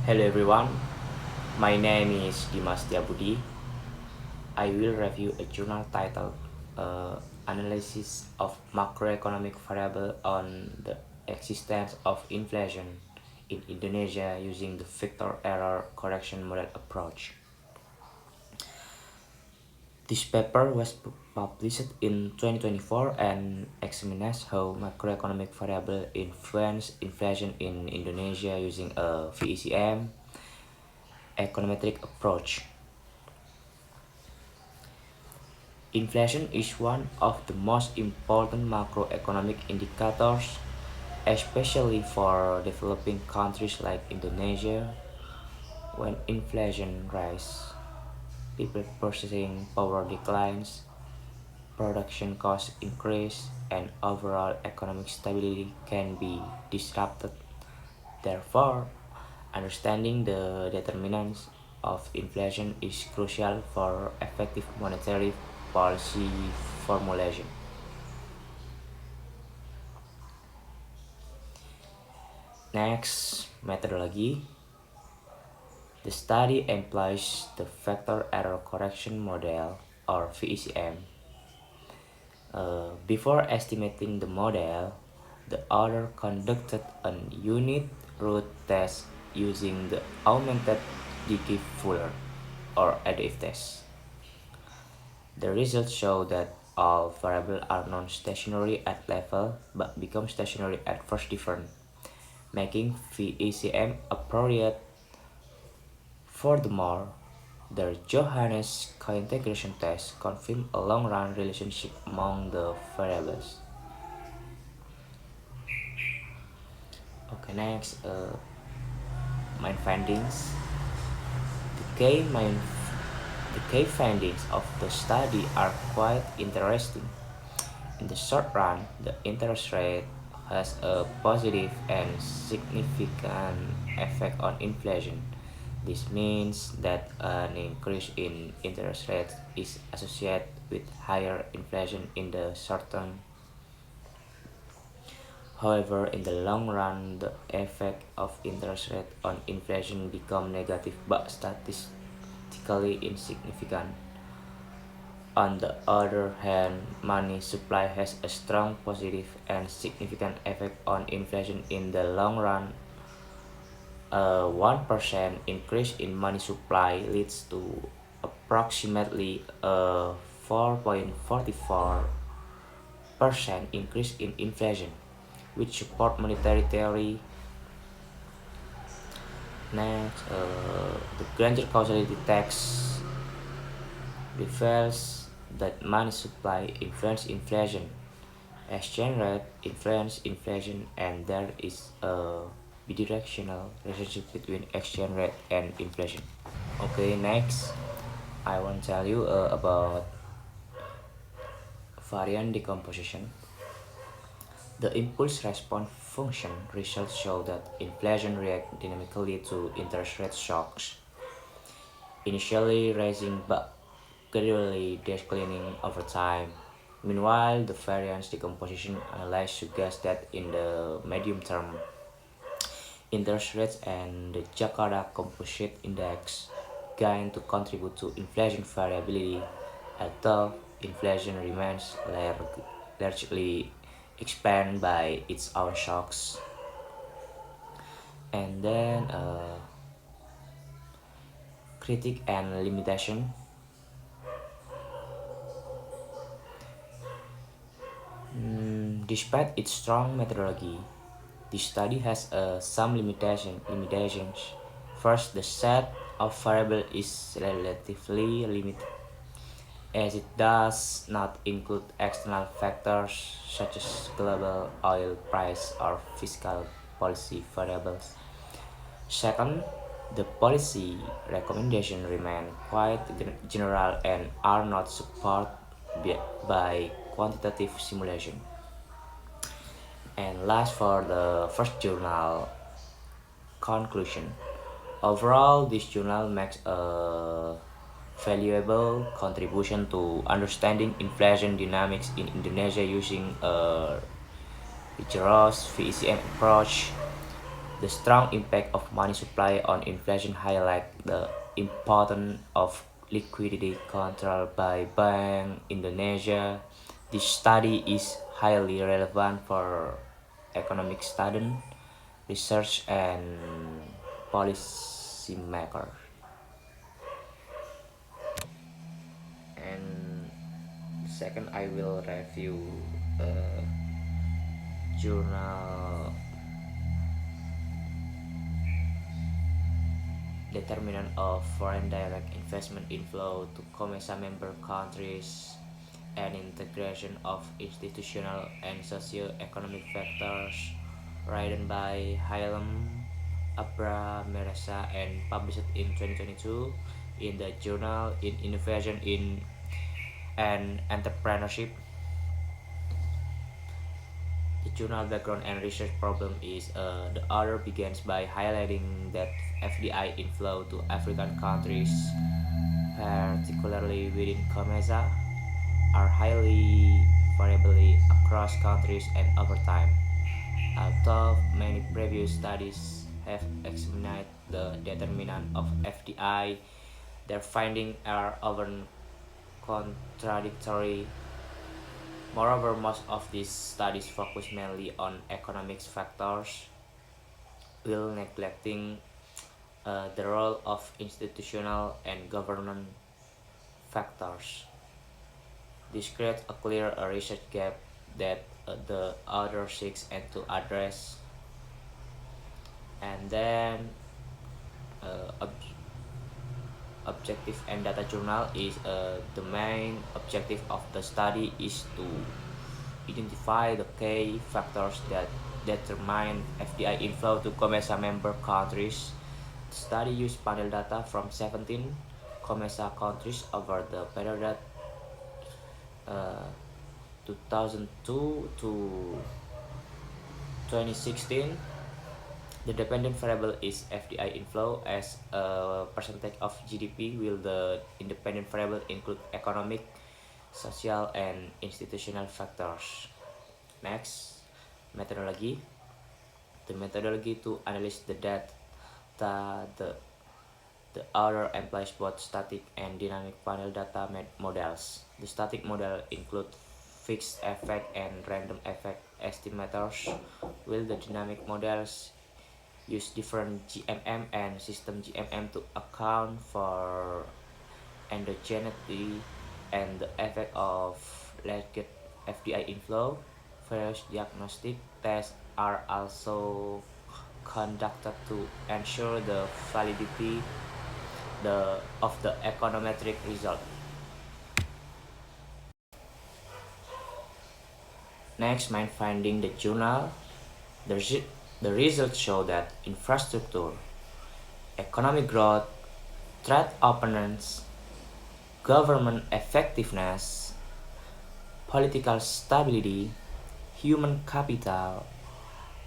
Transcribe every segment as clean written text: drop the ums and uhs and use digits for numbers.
Hello everyone, my name is Dimas Tiabudi. I will review a journal titled Analysis of Macroeconomic Variable on the Existence of Inflation in Indonesia using the Vector Error Correction Model approach. This paper was published in 2024 and examines how macroeconomic variable influence inflation in Indonesia using a VECM econometric approach. Inflation is one of the most important macroeconomic indicators, especially for developing countries like Indonesia. When inflation rises, people purchasing power declines, production costs increase, and overall economic stability can be disrupted. Therefore, understanding the determinants of inflation is crucial for effective monetary policy formulation. Next, methodology. The study employs the Vector Error Correction Model or VECM. Before estimating the model, the author conducted a unit root test using the augmented Dickey-Fuller or ADF test. The results show that all variables are non-stationary at level but become stationary at first difference, making VECM appropriate. Furthermore, the Johannes co-integration test confirmed a long-run relationship among the variables. Okay, next, main findings. The key main the key findings of the study are quite interesting. In the short run, the interest rate has a positive and significant effect on inflation. This means that an increase in interest rate is associated with higher inflation in the short term. However, in the long run, the effect of interest rate on inflation become negative but statistically insignificant. On the other hand, money supply has a strong positive and significant effect on inflation in the long run. A 1% increase in money supply leads to approximately a 4.44% increase in inflation, which support monetary theory. Next, the Granger causality text reveals that money supply influence inflation, exchange rate influence inflation, and there is a bidirectional relationship between exchange rate and inflation. Okay, next, I want to tell you about variant decomposition. The impulse response function results show that inflation reacts dynamically to interest rate shocks, initially rising but gradually declining over time. Meanwhile, the variance decomposition analysis suggests that in the medium term, interest rates and the Jakarta Composite Index gain to contribute to inflation variability, although inflation remains largely expanded by its own shocks. And then critique and limitation. Despite its strong methodology, this study has some limitations. First, the set of variables is relatively limited, as it does not include external factors such as global oil price or fiscal policy variables. Second, the policy recommendations remain quite general and are not supported by quantitative simulation. And last, for the first journal conclusion. Overall, this journal makes a valuable contribution to understanding inflation dynamics in Indonesia using a rigorous VECM approach. The strong impact of money supply on inflation highlight the importance of liquidity control by Bank Indonesia. This study is highly relevant for economic students, research, and policymakers. And second, I will review uh, journal determinant of foreign direct investment inflow to COMESA member countries and integration of institutional and socio-economic factors written by Hailem Abra Meresa and published in 2022 in the journal in Innovation in and Entrepreneurship. The journal background and research problem is the author begins by highlighting that FDI inflow to African countries, particularly within COMESA, are highly variable across countries and over time. Although many previous studies have examined the determinant of FDI, their findings are often contradictory. Moreover, most of these studies focus mainly on economic factors, while neglecting the role of institutional and governance factors. This creates a clear research gap that the author seeks and to address. And then uh, ob- objective and data journal is the main objective of the study is to identify the key factors that determine FDI inflow to COMESA member countries. The study used panel data from 17 COMESA countries over the period uh, 2002 to 2016. The dependent variable is FDI inflow as a percentage of GDP, while the independent variable include economic, social, and institutional factors. Next, methodology. The methodology to analyze the data, the author employs both static and dynamic panel data models. The static model include fixed effect and random effect estimators, while the dynamic models use different GMM and system GMM to account for endogeneity and the effect of lagged FDI inflow. Various diagnostic tests are also conducted to ensure the validity of the econometric result. Next, main finding the journal. The results show that infrastructure, economic growth, trade openness, government effectiveness, political stability, human capital,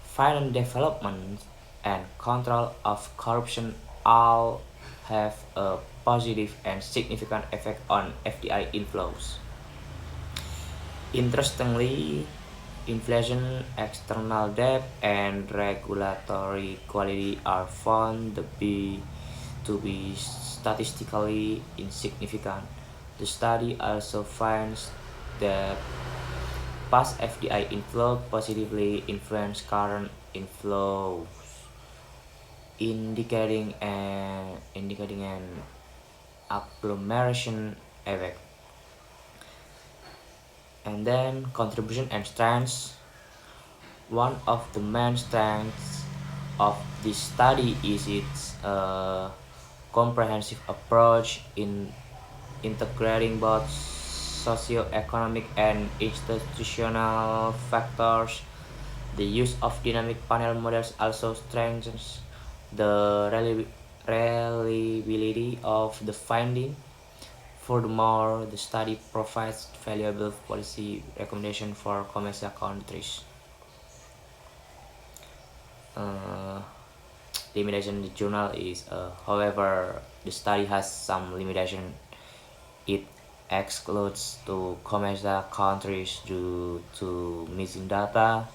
finance development, and control of corruption all have a positive and significant effect on FDI inflows. Interestingly, inflation, external debt, and regulatory quality are found to be statistically insignificant. The study also finds that past FDI inflow positively influence current inflows, indicating an agglomeration effect. And then contribution and strengths. One of the main strengths of this study is its comprehensive approach in integrating both socioeconomic and institutional factors. The use of dynamic panel models also strengthens the reliability of the finding. Furthermore, the study provides valuable policy recommendations for commercial countries. Uh, Limitation in the journal is, however, the study has some limitation. It excludes to commercial countries due to missing data,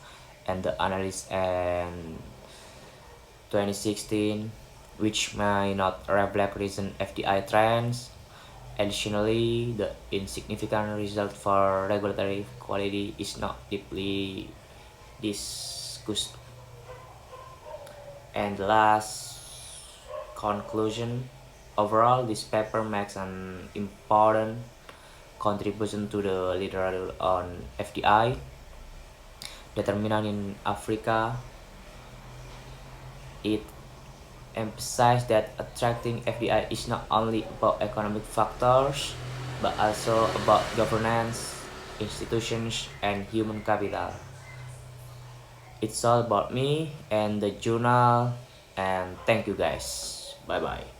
and the analysis and 2016, which may not reflect recent FDI trends. Additionally, the insignificant result for regulatory quality is not deeply discussed. And the last conclusion, overall, this paper makes an important contribution to the literature on FDI, determinant in Africa. It emphasized that attracting FDI is not only about economic factors, but also about governance, institutions, and human capital. It's all about me and the journal, and thank you guys. Bye bye.